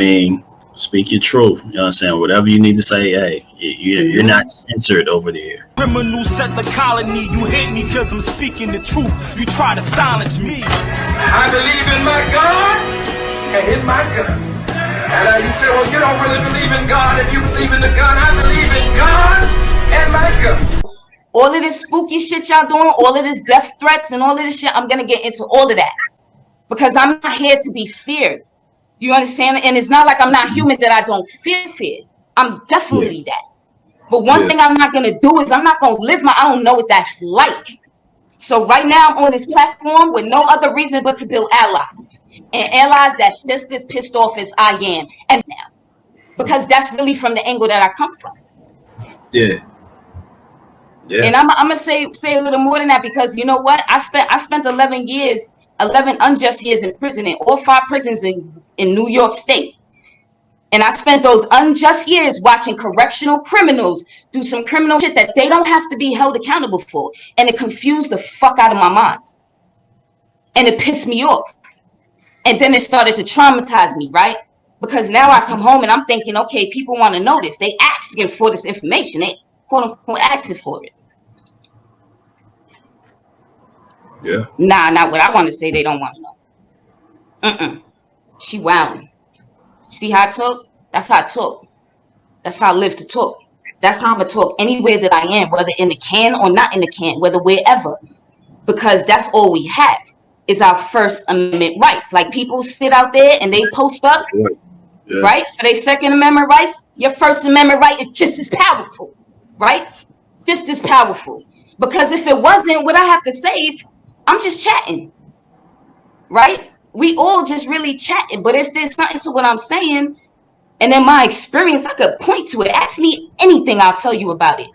mean, speak your truth. You know what I'm saying? Whatever you need to say, hey, you're not censored over there. Criminals set the colony. You hate me because I'm speaking the truth. You try to silence me. I believe in my God and in my gun. And you say, well, you don't really believe in God if you believe in the gun. I believe in God and my gun. All of this spooky shit y'all doing, all of this death threats and all of this shit, I'm going to get into all of that. Because I'm not here to be feared. You understand? And it's not like I'm not human that I don't fear. I'm definitely that. But one thing I'm not going to do is I'm not going to live I don't know what that's like. So right now I'm on this platform with no other reason but to build allies. And allies that's just as pissed off as I am. And now, because that's really from the angle that I come from. Yeah. And I'm going to say a little more than that, because you know what? I spent 11 unjust years in prison, in all 5 prisons in New York State. And I spent those unjust years watching correctional criminals do some criminal shit that they don't have to be held accountable for. And it confused the fuck out of my mind. And it pissed me off. And then it started to traumatize me, right? Because now I come home and I'm thinking, okay, people want to know this. They asking for this information. They quote unquote asking for it. Yeah. Nah, not what I want to say. They don't want to know. She wilding. See how I talk? That's how I talk. That's how I live to talk. That's how I'm going to talk anywhere that I am, whether in the can or not in the can, whether wherever. Because that's all we have is our First Amendment rights. Like people sit out there and they post up, right? For their Second Amendment rights. Your First Amendment right is just as powerful, right? Just as powerful. Because if it wasn't, what I have to say, I'm just chatting, right? We all just really chatting. But if there's something to what I'm saying, and in my experience, I could point to it. Ask me anything, I'll tell you about it.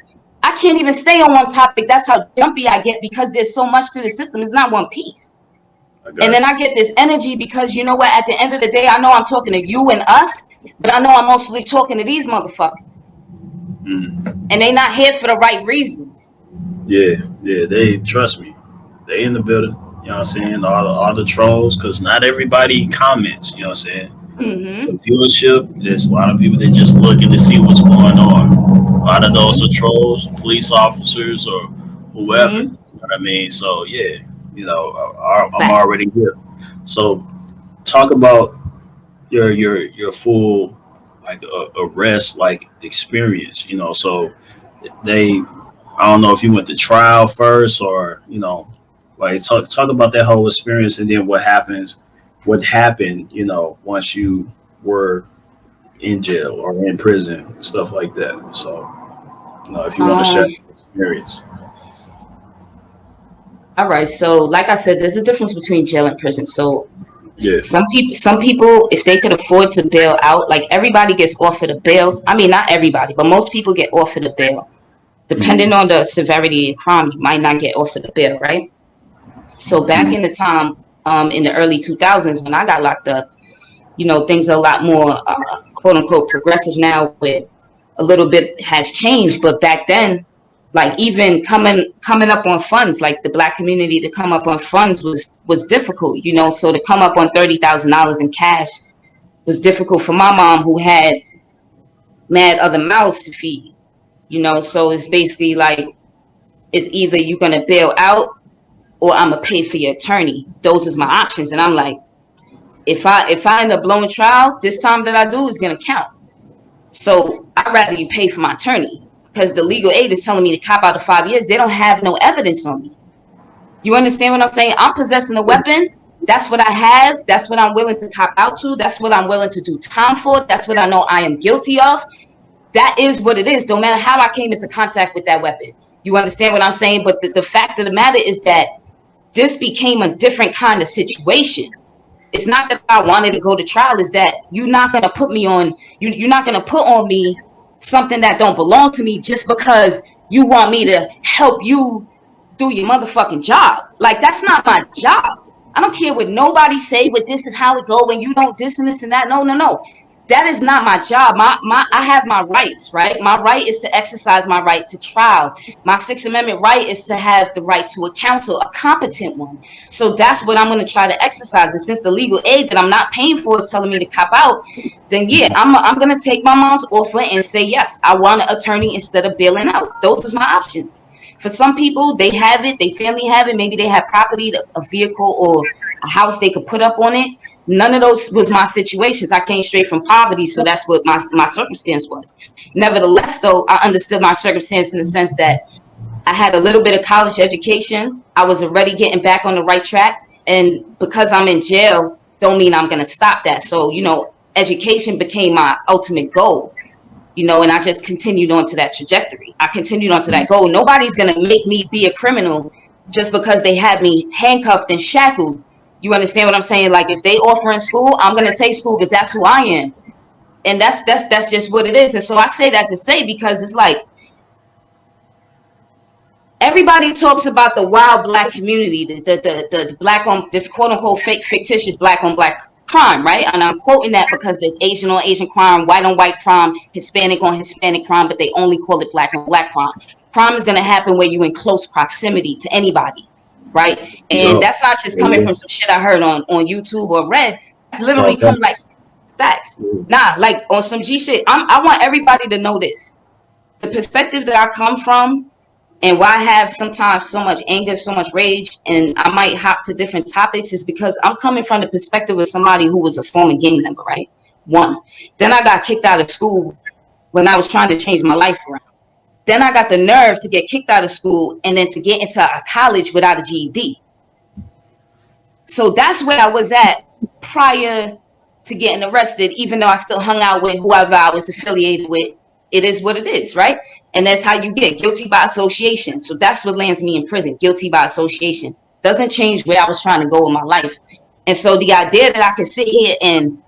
I can't even stay on one topic. That's how jumpy I get, because there's so much to the system. It's not one piece. And then I get this energy because, you know what, at the end of the day, I know I'm talking to you and us, but I know I'm mostly talking to these motherfuckers. And they not here for the right reasons. Yeah, they trust me. They in the building, you know what I'm saying? All the trolls, because not everybody comments, you know what I'm saying? The viewership, there's a lot of people that just looking to see what's going on. A lot of those are trolls, police officers, or whoever. You know what I mean? So yeah, you know, I'm already here. So talk about your full like arrest like experience. You know, so I don't know if you went to trial first or you know, like talk about that whole experience and then what happened, you know, once you were in jail or in prison, stuff like that. So, you know, if you want to share your experience. All right. So, like I said, there's a difference between jail and prison. So, some people, if they could afford to bail out, like everybody gets offered a bail. I mean, not everybody, but most people get offered a bail. Depending on the severity of crime, you might not get offered a bail, right? So, back in the time, in the early 2000s when I got locked up, you know, things are a lot more quote unquote progressive now, with a little bit has changed. But back then, like even coming up on funds, like the Black community to come up on funds was difficult, you know. So to come up on $30,000 in cash was difficult for my mom, who had mad other mouths to feed, you know. So it's basically like, it's either you're gonna bail out or I'm gonna pay for your attorney. Those is my options. And I'm like, if I end up blowing trial, this time that I do is gonna count. So I'd rather you pay for my attorney, because the legal aid is telling me to cop out to 5 years. They don't have no evidence on me. You understand what I'm saying? I'm possessing a weapon. That's what I have. That's what I'm willing to cop out to. That's what I'm willing to do time for. That's what I know I am guilty of. That is what it is. No matter how I came into contact with that weapon. You understand what I'm saying? But the fact of the matter is that this became a different kind of situation. It's not that I wanted to go to trial. Is that you're not going to put me on, you're not going to put on me something that don't belong to me just because you want me to help you do your motherfucking job. Like, that's not my job. I don't care what nobody say, but this is how it go when you don't this and this and that. No. that is not my job. I have my rights, right? My right is to exercise my right to trial. My Sixth Amendment right is to have the right to a counsel, a competent one. So that's what I'm going to try to exercise. And since the legal aid that I'm not paying for is telling me to cop out, then yeah, I'm going to take my mom's offer and say, yes, I want an attorney instead of bailing out. Those are my options. For some people, they have it, they family have it, maybe they have property, a vehicle or a house they could put up on it. None of those was my situations. I came straight from poverty, so that's what my circumstance was. Nevertheless, though, I understood my circumstance in the sense that I had a little bit of college education. I was already getting back on the right track. And because I'm in jail, don't mean I'm going to stop that. So, you know, education became my ultimate goal. You know, and I just continued on to that trajectory. I continued on to that goal. Nobody's going to make me be a criminal just because they had me handcuffed and shackled. You understand what I'm saying? Like, if they offer in school, I'm going to take school because that's who I am. And that's just what it is. And so I say that to say, because it's like, everybody talks about the wild black community, the black on this quote unquote fake fictitious black on black crime, right? And I'm quoting that because there's Asian on Asian crime, white on white crime, Hispanic on Hispanic crime, but they only call it black on black crime. Crime is going to happen where you're in close proximity to anybody, right? And that's not just coming from some shit I heard on YouTube or read. It's literally come like facts. Nah, like on some G shit. I want everybody to know this. The perspective that I come from and why I have sometimes so much anger, so much rage, and I might hop to different topics is because I'm coming from the perspective of somebody who was a former gang member, right? One. Then I got kicked out of school when I was trying to change my life around. Then I got the nerve to get kicked out of school and then to get into a college without a GED. So that's where I was at prior to getting arrested, even though I still hung out with whoever I was affiliated with. It is what it is, right? And that's how you get guilty by association. So that's what lands me in prison, guilty by association. Doesn't change where I was trying to go in my life. And so the idea that I could sit here and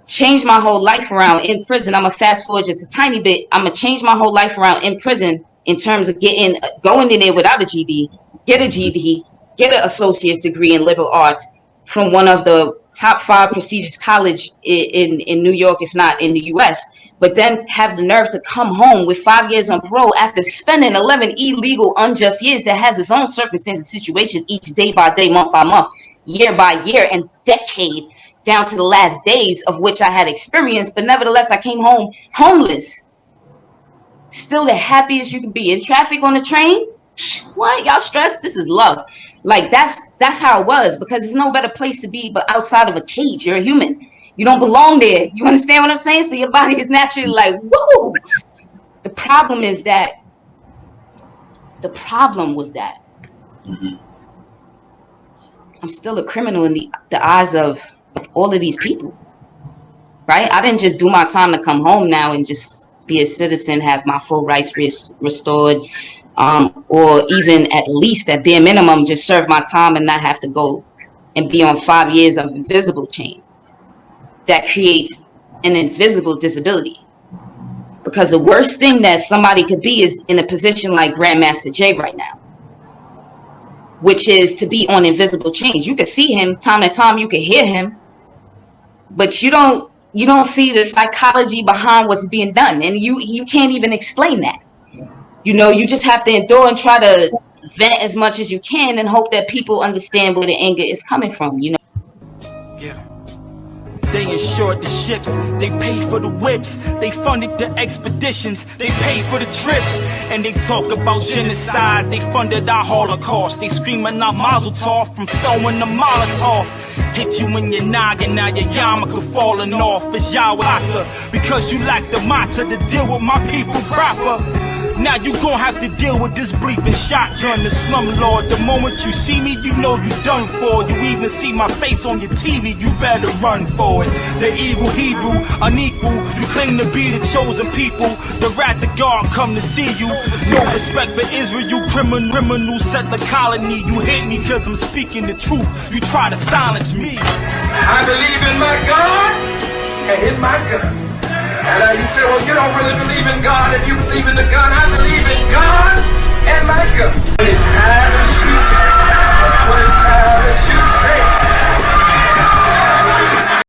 change my whole life around in prison, I'm going to fast forward just a tiny bit. I'm going to change my whole life around in prison in terms of going in there without a GED, get a GED, get an associate's degree in liberal arts from one of the top 5 prestigious college in New York, if not in the US. But then have the nerve to come home with 5 years on parole after spending 11 illegal, unjust years that has its own circumstances, situations each day by day, month by month, year by year, and decade down to the last days of which I had experience. But nevertheless, I came home homeless. Still the happiest you can be. In traffic on the train? What? Y'all stressed? This is love. Like, that's how it was, because there's no better place to be but outside of a cage. You're a human. You don't belong there. You understand what I'm saying? So your body is naturally like, woo. The problem was that I'm still a criminal in the eyes of all of these people, right? I didn't just do my time to come home now and just be a citizen, have my full rights restored, or even at least at bare minimum, just serve my time and not have to go and be on 5 years of invisible chains that creates an invisible disability. Because the worst thing that somebody could be is in a position like Grandmaster Jay right now, which is to be on invisible chains. You can see him time to time, you can hear him, but you don't see the psychology behind what's being done, and you can't even explain that. You know, you just have to endure and try to vent as much as you can and hope that people understand where the anger is coming from, you know. Yeah. They insured the ships, they paid for the whips, they funded the expeditions, they paid for the trips, and they talk about genocide, they funded our Holocaust, they screaming out Mazel Tov from throwing the Molotov. Hit you in your noggin, now your yarmulke falling off. It's Yahweh, because you lack the matzah to deal with my people proper. Now you gon' have to deal with this bleeping shotgun, the slumlord. The moment you see me, you know you done for. You even see my face on your TV, you better run for it. The evil Hebrew, unequal, you claim to be the chosen people. The wrath of God come to see you. No respect for Israel, you criminal, set the colony. You hate me cause I'm speaking the truth, you try to silence me. I believe in my God and in my gun. And you say, well, you don't really believe in God. If you believe in the gun, I believe in God and my gun. It's time